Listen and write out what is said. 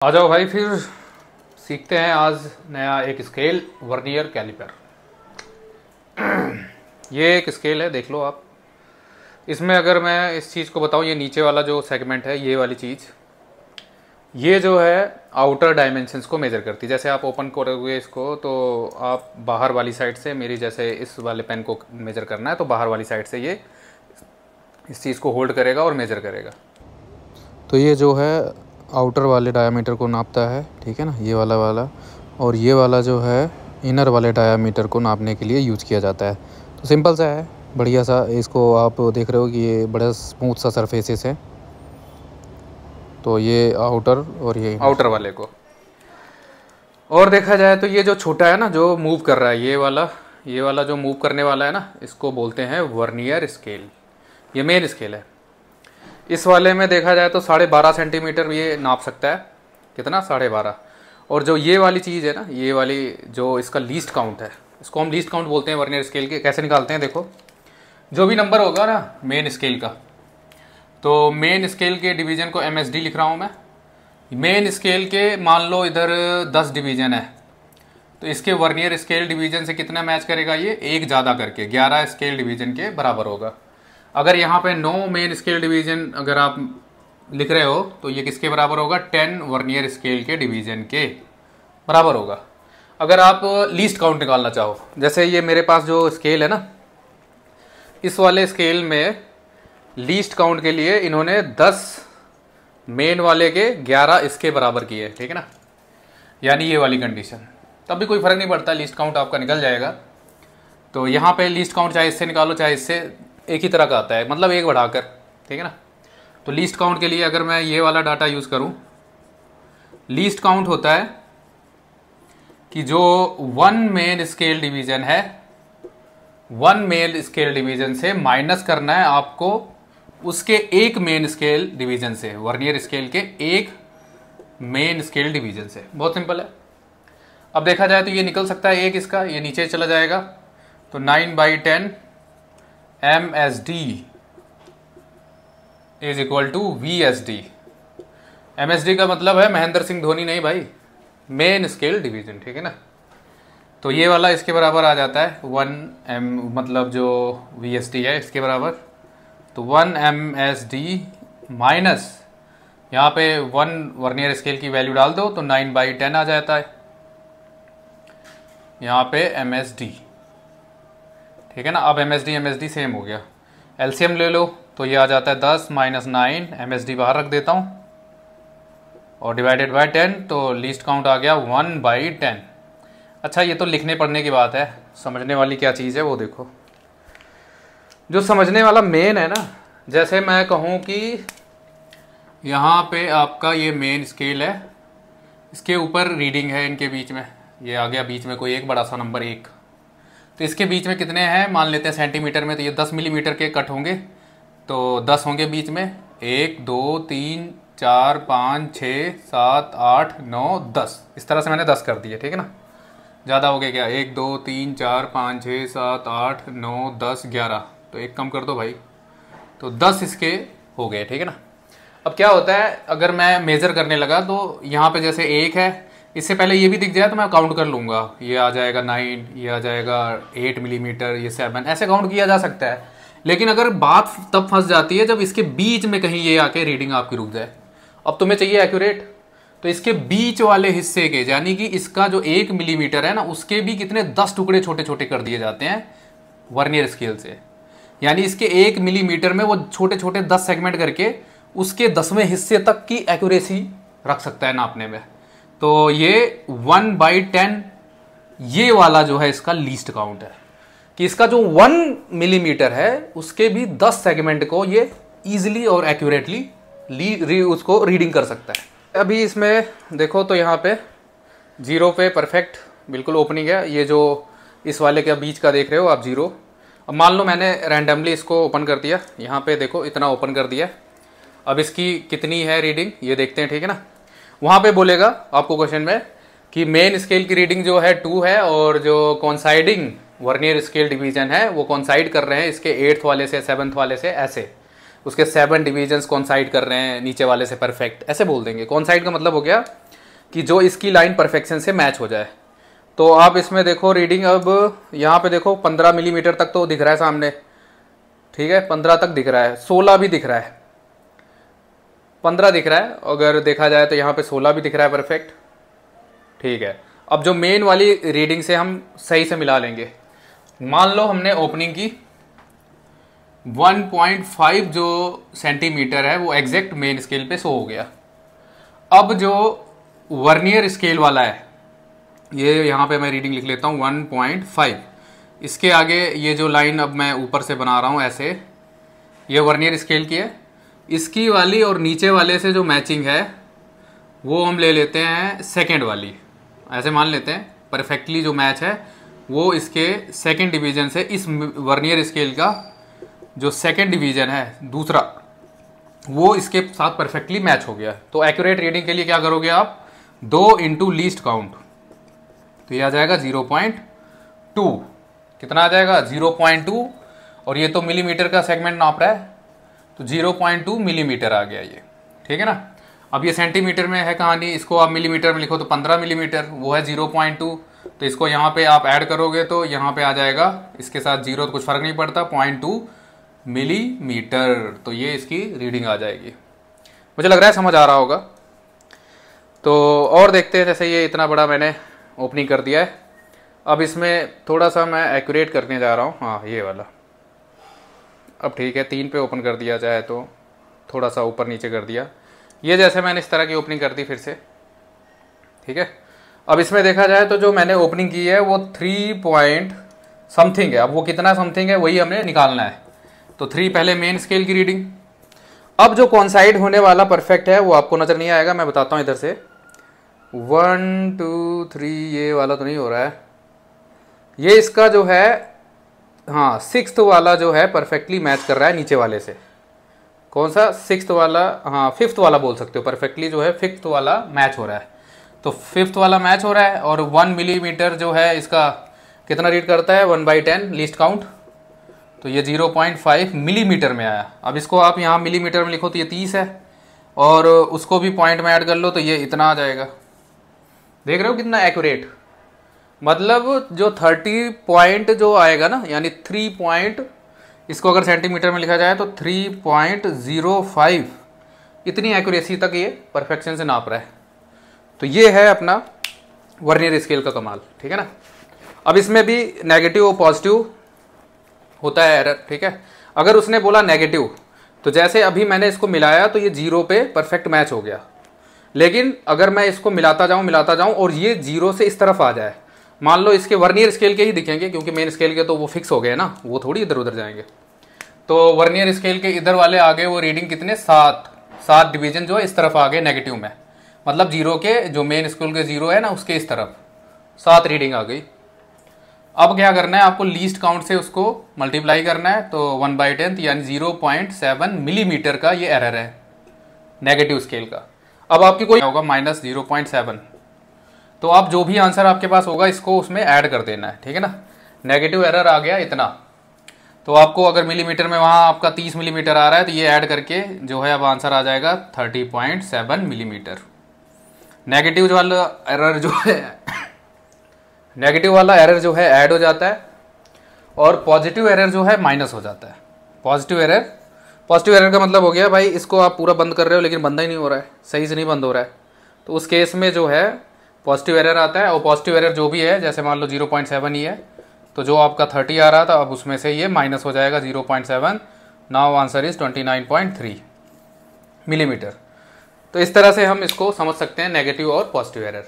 आ जाओ भाई, फिर सीखते हैं आज नया एक स्केल, वर्नियर कैलिपर। ये एक स्केल है, देख लो आप। इसमें अगर मैं इस चीज़ को बताऊं, ये नीचे वाला जो सेगमेंट है, ये वाली चीज़, ये जो है आउटर डायमेंशंस को मेज़र करती है। जैसे आप ओपन करोगे इसको तो आप बाहर वाली साइड से, मेरी जैसे इस वाले पेन को मेज़र करना है तो बाहर वाली साइड से ये इस चीज़ को होल्ड करेगा और मेज़र करेगा। तो ये जो है आउटर वाले डायामीटर को नापता है, ठीक है ना, ये वाला और ये वाला जो है इनर वाले डायामीटर को नापने के लिए यूज़ किया जाता है। तो सिंपल सा है, बढ़िया सा। इसको आप देख रहे हो कि ये बड़ा स्मूथ सा सरफेसेस है। तो ये आउटर और ये आउटर वाले को, और देखा जाए तो ये जो छोटा है ना, जो मूव कर रहा है, ये वाला जो मूव करने वाला है ना, इसको बोलते हैं वर्नियर स्केल। ये मेन स्केल है। इस वाले में देखा जाए तो 12.5 सेंटीमीटर ये नाप सकता है। कितना? 12.5। और जो ये वाली चीज़ है ना, ये वाली जो इसका लीस्ट काउंट है, इसको हम लीस्ट काउंट बोलते हैं वर्नियर स्केल के। कैसे निकालते हैं? देखो, जो भी नंबर होगा ना मेन स्केल का, तो मेन स्केल के डिवीज़न को MSD लिख रहा हूँ मैं। मेन स्केल के मान लो इधर 10 डिवीज़न है, तो इसके वर्नियर स्केल डिवीज़न से कितना मैच करेगा? ये एक ज़्यादा करके 11 स्केल डिवीज़न के बराबर होगा। अगर यहाँ पे 9 मेन स्केल डिवीज़न अगर आप लिख रहे हो तो ये किसके बराबर होगा? 10 वर्नियर स्केल के डिवीज़न के बराबर होगा। अगर आप लीस्ट काउंट निकालना चाहो, जैसे ये मेरे पास जो स्केल है ना, इस वाले स्केल में लीस्ट काउंट के लिए इन्होंने 10 मेन वाले के 11 इसके बराबर किए, ठीक है ना, यानी ये वाली कंडीशन। तब भी कोई फ़र्क नहीं पड़ता, लीस्ट काउंट आपका निकल जाएगा। तो यहाँ पे लीस्ट काउंट चाहे इससे निकालो चाहे इससे, एक ही तरह का आता है, मतलब एक बढ़ाकर, ठीक है ना। तो लीस्ट काउंट के लिए अगर मैं ये वाला डाटा यूज़ करूँ, लीस्ट काउंट होता है कि जो 1 मेन स्केल डिवीज़न है, 1 मेन स्केल डिवीज़न से माइनस करना है आपको उसके एक मेन स्केल डिवीज़न से, वर्नियर स्केल के एक मेन स्केल डिवीज़न से। बहुत सिंपल है। अब देखा जाए तो ये निकल सकता है एक इसका, ये नीचे चला जाएगा, तो 9/10 MSD is equal to VSD। MSD का मतलब है महेंद्र सिंह धोनी नहीं भाई, मेन स्केल डिवीज़न, ठीक है ना। तो ये वाला इसके बराबर आ जाता है 1M, मतलब जो VSD है इसके बराबर। तो 1 MSD माइनस यहाँ पे 1 वर्नियर स्केल की वैल्यू डाल दो तो 9/10 आ जाता है यहाँ पे MSD, ठीक है ना। अब MSD सेम हो गया, LCM ले लो तो ये आ जाता है 10 - 9, MSD बाहर रख देता हूँ, और डिवाइडेड बाय 10, तो लीस्ट काउंट आ गया 1/10। अच्छा, ये तो लिखने पढ़ने की बात है, समझने वाली क्या चीज़ है वो देखो। जो समझने वाला मेन है ना, जैसे मैं कहूँ कि यहाँ पे आपका ये मेन स्केल है, इसके ऊपर रीडिंग है, इनके बीच में ये आ गया बीच में कोई एक बड़ा सा नंबर 1, तो इसके बीच में कितने हैं मान लेते हैं सेंटीमीटर में, तो ये 10 मिलीमीटर के कट होंगे, तो 10 होंगे बीच में, 1 2 3 4 5 6 7 8 9 10, इस तरह से मैंने 10 कर दिए, ठीक है ना। ज़्यादा हो गया क्या? 1 2 3 4 5 6 7 8 9 10 11, तो एक कम कर दो भाई, तो 10 इसके हो गए, ठीक है ना। अब क्या होता है, अगर मैं मेज़र करने लगा तो यहाँ पे जैसे 1 है, इससे पहले ये भी दिख जाए तो मैं काउंट कर लूँगा, ये आ जाएगा 9, ये आ जाएगा 8 मिलीमीटर, ये 7, ऐसे काउंट किया जा सकता है। लेकिन अगर बात तब फंस जाती है जब इसके बीच में कहीं ये आके रीडिंग आपकी रुक जाए। अब तुम्हें चाहिए एक्यूरेट, तो इसके बीच वाले हिस्से के, यानी कि इसका जो 1 मिलीमीटर है ना, उसके भी कितने 10 टुकड़े छोटे छोटे कर दिए जाते हैं वर्नियर स्केल से, यानी इसके 1 मिलीमीटर में वो छोटे छोटे 10 सेगमेंट करके उसके 10वें हिस्से तक की एक्यूरेसी रख सकता है नापने में। तो ये 1/10 ये वाला जो है इसका लीस्ट काउंट है, कि इसका जो 1 मिलीमीटर है उसके भी 10 सेगमेंट को ये इजीली और एक्यूरेटली उसको रीडिंग कर सकता है। अभी इसमें देखो तो यहाँ पे 0 पे परफेक्ट बिल्कुल ओपनिंग है, ये जो इस वाले के बीच का देख रहे हो आप 0। अब मान लो मैंने रैंडमली इसको ओपन कर दिया, यहाँ पे देखो इतना ओपन कर दिया। अब इसकी कितनी है रीडिंग ये देखते हैं, ठीक है ना। वहाँ पे बोलेगा आपको क्वेश्चन में कि मेन स्केल की रीडिंग जो है 2 है, और जो कॉन्साइडिंग वर्नियर स्केल डिवीजन है वो कॉन्साइड कर रहे हैं इसके 8th वाले से 7th वाले से, ऐसे उसके 7 डिवीजन्स कॉन्साइड कर रहे हैं नीचे वाले से परफेक्ट, ऐसे बोल देंगे। कॉन्साइड का मतलब हो गया कि जो इसकी लाइन परफेक्शन से मैच हो जाए। तो आप इसमें देखो रीडिंग, अब यहाँ पे देखो 15 मिलीमीटर तक तो दिख रहा है सामने, ठीक है, 15 तक दिख रहा है, 16 भी दिख रहा है, 15 दिख रहा है, अगर देखा जाए तो यहाँ पे 16 भी दिख रहा है परफेक्ट, ठीक है। अब जो मेन वाली रीडिंग से हम सही से मिला लेंगे। मान लो हमने ओपनिंग की 1.5 जो सेंटीमीटर है वो एग्जैक्ट मेन स्केल पे शो हो गया। अब जो वर्नियर स्केल वाला है, ये यहाँ पे मैं रीडिंग लिख लेता हूँ 1.5, इसके आगे ये जो लाइन अब मैं ऊपर से बना रहा हूँ ऐसे, ये वर्नियर स्केल की है, इसकी वाली और नीचे वाले से जो मैचिंग है वो हम ले लेते हैं सेकेंड वाली, ऐसे मान लेते हैं परफेक्टली जो मैच है वो इसके सेकेंड डिवीजन से, इस वर्नियर स्केल का जो सेकेंड डिवीजन है दूसरा, वो इसके साथ परफेक्टली मैच हो गया। तो एक्यूरेट रीडिंग के लिए क्या करोगे आप, 2 इंटू लीस्ट काउंट, तो ये आ जाएगा 0.2, कितना आ जाएगा 0.2, और ये तो मिलीमीटर का सेगमेंट नाप रहा है तो 0.2 मिलीमीटर आ गया ये, ठीक है ना। अब ये सेंटीमीटर में है कहानी, इसको आप मिलीमीटर में लिखो तो 15 मिलीमीटर, वो है 0.2, तो इसको यहाँ पे आप ऐड करोगे तो यहाँ पे आ जाएगा इसके साथ 0, तो कुछ फर्क नहीं पड़ता, 0.2 मिलीमीटर, तो ये इसकी रीडिंग आ जाएगी। मुझे लग रहा है समझ आ रहा होगा। तो और देखते हैं, जैसे ये इतना बड़ा मैंने ओपनिंग कर दिया है, अब इसमें थोड़ा सा मैं एक्यूरेट करने जा रहा हूँ, हाँ ये वाला, अब ठीक है 3 पे ओपन कर दिया जाए तो थोड़ा सा ऊपर नीचे कर दिया, ये जैसे मैंने इस तरह की ओपनिंग कर दी फिर से, ठीक है। अब इसमें देखा जाए तो जो मैंने ओपनिंग की है वो 3 पॉइंट समथिंग है, अब वो कितना समथिंग है वही हमने निकालना है। तो 3 पहले मेन स्केल की रीडिंग। अब जो कॉन्साइड होने वाला परफेक्ट है वो आपको नज़र नहीं आएगा, मैं बताता हूँ इधर से, 1 2 3, ये वाला तो नहीं हो रहा है, ये इसका जो है हाँ 6th वाला जो है परफेक्टली मैच कर रहा है नीचे वाले से। कौन सा 6th वाला, हाँ 5th वाला बोल सकते हो, परफेक्टली जो है 5th वाला मैच हो रहा है, तो 5th वाला मैच हो रहा है। और 1 मिलीमीटर जो है इसका कितना रीड करता है, 1/10 लीस्ट काउंट, तो ये 0.5 मिलीमीटर में आया। अब इसको आप यहाँ मिलीमीटर में लिखो तो ये 30 है, और उसको भी पॉइंट में ऐड कर लो तो ये इतना आ जाएगा। देख रहे हो कितना एक्यूरेट, मतलब जो 30 पॉइंट जो आएगा ना, यानी 3 पॉइंट, इसको अगर सेंटीमीटर में लिखा जाए तो 3.05, इतनी एक्यूरेसी तक ये परफेक्शन से नाप रहा है। तो ये है अपना वर्नियर स्केल का कमाल, ठीक है ना। अब इसमें भी नेगेटिव और पॉजिटिव होता है एरर, ठीक है। अगर उसने बोला नेगेटिव, तो जैसे अभी मैंने इसको मिलाया तो ये 0 पे परफेक्ट मैच हो गया, लेकिन अगर मैं इसको मिलाता जाऊं और ये 0 से इस तरफ आ जाए, मान लो इसके वर्नियर स्केल के ही दिखेंगे क्योंकि मेन स्केल के तो वो फिक्स हो गए ना, वो थोड़ी इधर उधर जाएंगे, तो वर्नियर स्केल के इधर वाले आगे वो रीडिंग कितने 7 डिवीजन जो है इस तरफ आ गए नेगेटिव में, मतलब 0 के जो मेन स्केल के 0 है ना उसके इस तरफ 7 रीडिंग आ गई। अब क्या करना है आपको, लीस्ट काउंट से उसको मल्टीप्लाई करना है, तो 1/10 यानी 0.7 मिलीमीटर का ये एरर है नेगेटिव स्केल का। अब आपकी कोई होगा -0.7, तो आप जो भी आंसर आपके पास होगा इसको उसमें ऐड कर देना है, ठीक है ना। नेगेटिव एरर आ गया इतना, तो आपको अगर मिलीमीटर में वहाँ आपका 30 मिलीमीटर आ रहा है तो ये ऐड करके जो है अब आंसर आ जाएगा 30.7 मिलीमीटर। नेगेटिव वाला एरर जो है नेगेटिव वाला एरर जो है ऐड हो जाता है, और पॉजिटिव एरर जो है माइनस हो जाता है। पॉजिटिव एरर का मतलब हो गया भाई इसको आप पूरा बंद कर रहे हो लेकिन बंदा ही नहीं हो रहा है, सही से नहीं बंद हो रहा है, तो उस केस में जो है पॉजिटिव एरर आता है। और पॉजिटिव एरर जो भी है, जैसे मान लो 0.7 ही है, तो जो आपका 30 आ रहा था अब उसमें से ये माइनस हो जाएगा 0.7, नाउ आंसर इज 29.3 मिलीमीटर। तो इस तरह से हम इसको समझ सकते हैं नेगेटिव और पॉजिटिव एरर।